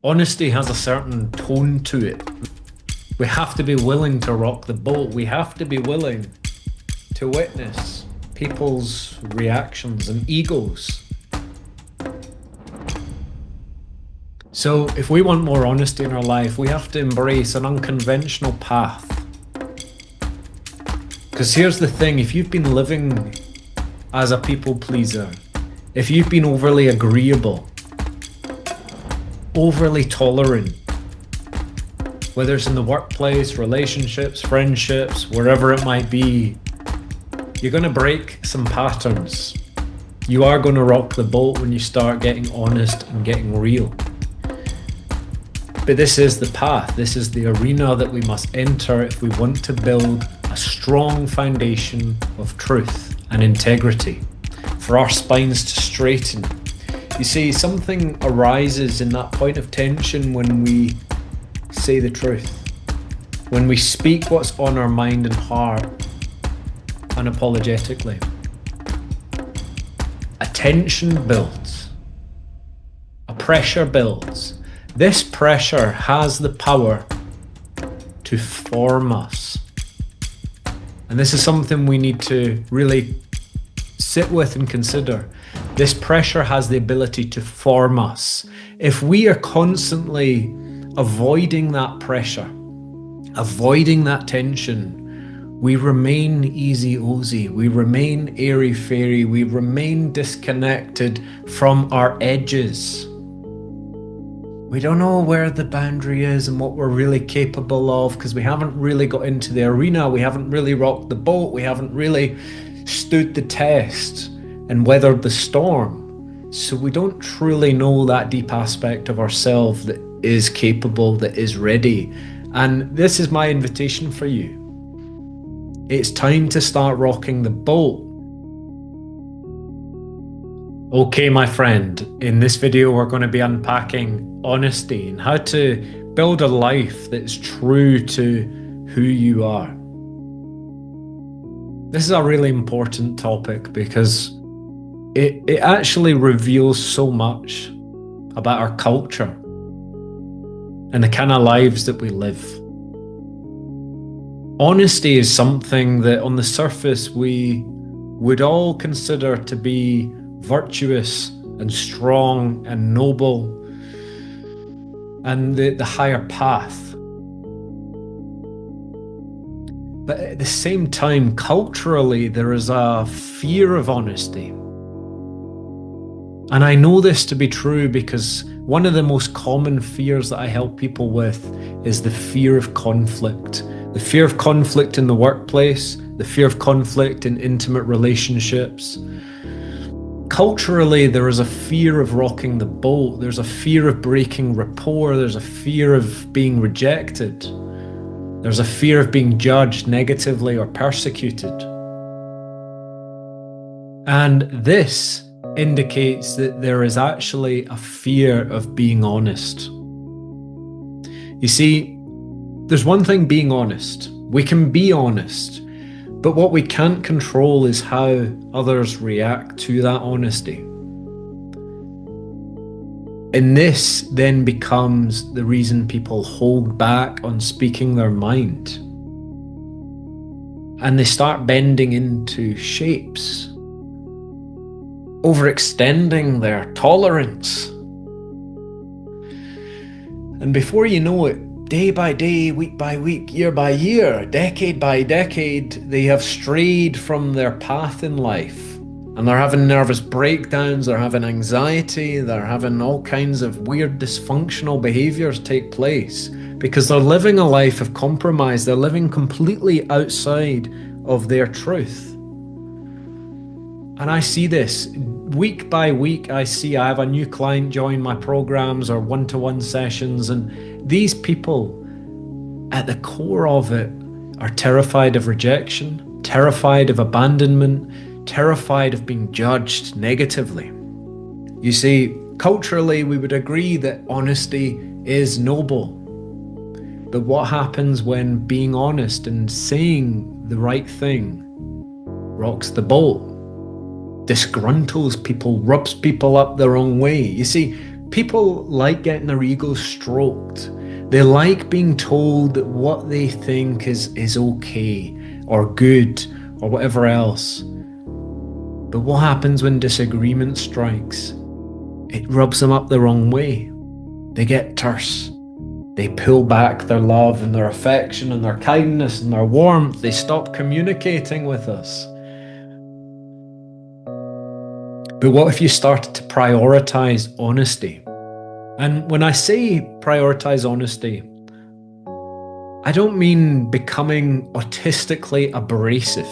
Honesty has a certain tone to it. We have to be willing to rock the boat. We have to be willing to witness people's reactions and egos. So if we want more honesty in our life, we have to embrace an unconventional path. Because here's the thing, if you've been living as a people pleaser, if you've been overly agreeable, overly tolerant, whether it's in the workplace, relationships, friendships, wherever it might be, you're going to break some patterns. You are going to rock the boat when you start getting honest and getting real. But this is the path, this is the arena that we must enter if we want to build a strong foundation of truth and integrity, for our spines to straighten. You see, something arises in that point of tension when we say the truth, when we speak what's on our mind and heart unapologetically. A tension builds, a pressure builds. This pressure has the power to form us. And this is something we need to really sit with and consider. This pressure has the ability to form us. If we are constantly avoiding that pressure, avoiding that tension, we remain easy-ozy, we remain airy-fairy, we remain disconnected from our edges. We don't know where the boundary is and what we're really capable of because we haven't really got into the arena, we haven't really rocked the boat, we haven't really stood the test and weathered the storm. So we don't truly know that deep aspect of ourselves that is capable, that is ready. And this is my invitation for you. It's time to start rocking the boat. Okay, my friend, in this video we're going to be unpacking honesty and how to build a life that's true to who you are. This is a really important topic because it actually reveals so much about our culture and the kind of lives that we live. Honesty is something that on the surface we would all consider to be virtuous and strong and noble and the higher path. But at the same time, culturally, there is a fear of honesty. And I know this to be true because one of the most common fears that I help people with is the fear of conflict. The fear of conflict in the workplace, the fear of conflict in intimate relationships. Culturally, there is a fear of rocking the boat. There's a fear of breaking rapport. There's a fear of being rejected. There's a fear of being judged negatively or persecuted. And this indicates that there is actually a fear of being honest. You see, there's one thing being honest. We can be honest, but what we can't control is how others react to that honesty. And this then becomes the reason people hold back on speaking their mind. And they start bending into shapes, overextending their tolerance. And before you know it, day by day, week by week, year by year, decade by decade, they have strayed from their path in life. And they're having nervous breakdowns, they're having anxiety, they're having all kinds of weird dysfunctional behaviors take place because they're living a life of compromise. They're living completely outside of their truth. And I see this week by week. I have a new client join my programs or one-to-one sessions, and these people at the core of it are terrified of rejection, terrified of abandonment, terrified of being judged negatively. You see, culturally we would agree that honesty is noble. But what happens when being honest and saying the right thing rocks the boat, disgruntles people, rubs people up the wrong way? You see, People like getting their egos stroked. They like being told that what they think is okay or good or whatever else. But what happens when disagreement strikes? It rubs them up the wrong way. They get terse. They pull back their love and their affection and their kindness and their warmth. They stop communicating with us. But what if you started to prioritize honesty? And when I say prioritize honesty, I don't mean becoming autistically abrasive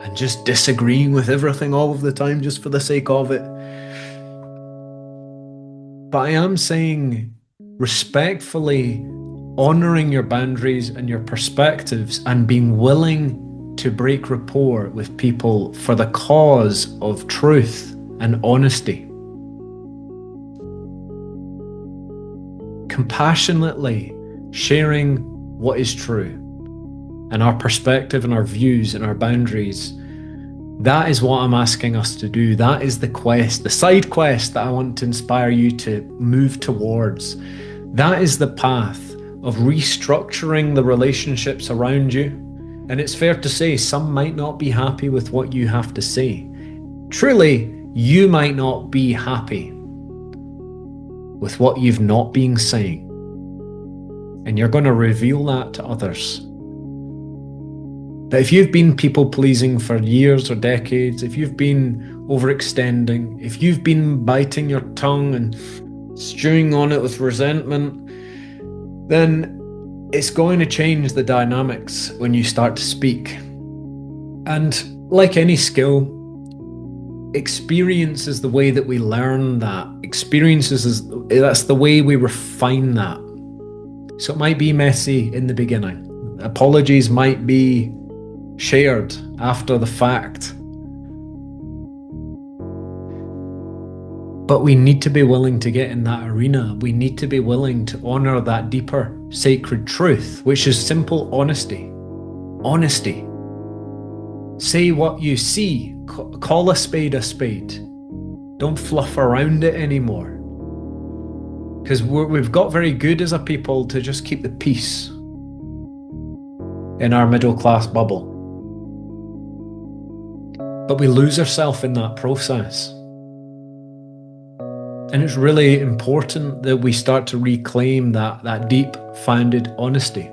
and just disagreeing with everything all of the time just for the sake of it. But I am saying respectfully honoring your boundaries and your perspectives and being willing to break rapport with people for the cause of truth and honesty. Compassionately sharing what is true and our perspective and our views and our boundaries. That is what I'm asking us to do. That is the quest, the side quest that I want to inspire you to move towards. That is the path of restructuring the relationships around you. And it's fair to say some might not be happy with what you have to say. Truly, you might not be happy with what you've not been saying. And you're going to reveal that to others. But if you've been people-pleasing for years or decades, if you've been overextending, if you've been biting your tongue and stewing on it with resentment, then it's going to change the dynamics when you start to speak. And like any skill, experience is the way that we learn that. That's the way we refine that. So it might be messy in the beginning. Apologies might be shared after the fact. But we need to be willing to get in that arena. We need to be willing to honor that deeper sacred truth, which is simple honesty. Honesty. Say what you see. Call a spade a spade. Don't fluff around it anymore. Because we've got very good as a people to just keep the peace in our middle class bubble. But we lose ourselves in that process. And it's really important that we start to reclaim that deep-founded honesty.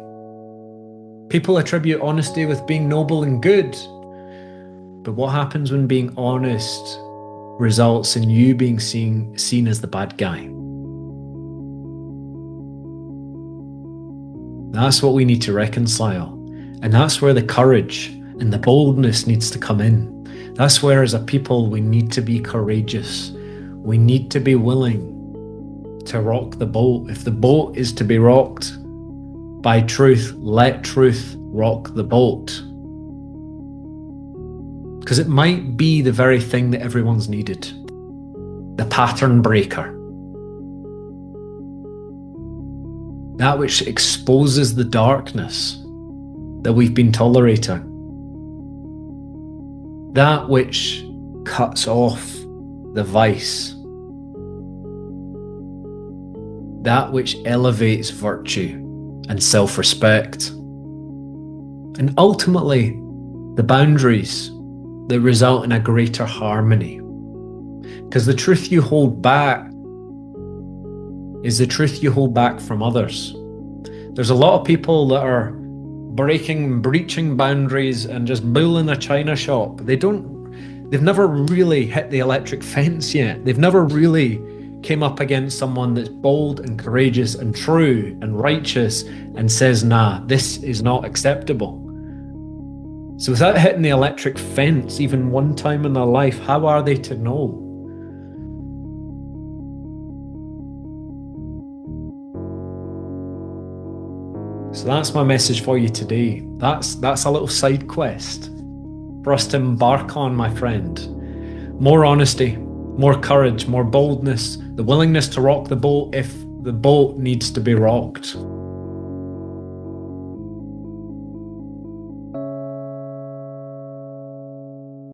People attribute honesty with being noble and good. But what happens when being honest results in you being seen as the bad guy? That's what we need to reconcile. And that's where the courage and the boldness needs to come in. That's where, as a people, we need to be courageous. We need to be willing to rock the boat. If the boat is to be rocked by truth, let truth rock the boat. Because it might be the very thing that everyone's needed. The pattern breaker. That which exposes the darkness that we've been tolerating. That which cuts off the vice. That which elevates virtue and self-respect. And ultimately, the boundaries that result in a greater harmony. Because the truth you hold back is the truth you hold back from others. There's a lot of people that are breaching boundaries and just bullying a china shop. They've never really hit the electric fence yet. They've never really came up against someone that's bold and courageous and true and righteous and says, nah, this is not acceptable. So without hitting the electric fence even one time in their life, how are they to know? So that's my message for you today. That's a little side quest for us to embark on, my friend. More honesty, more courage, more boldness, the willingness to rock the boat if the boat needs to be rocked.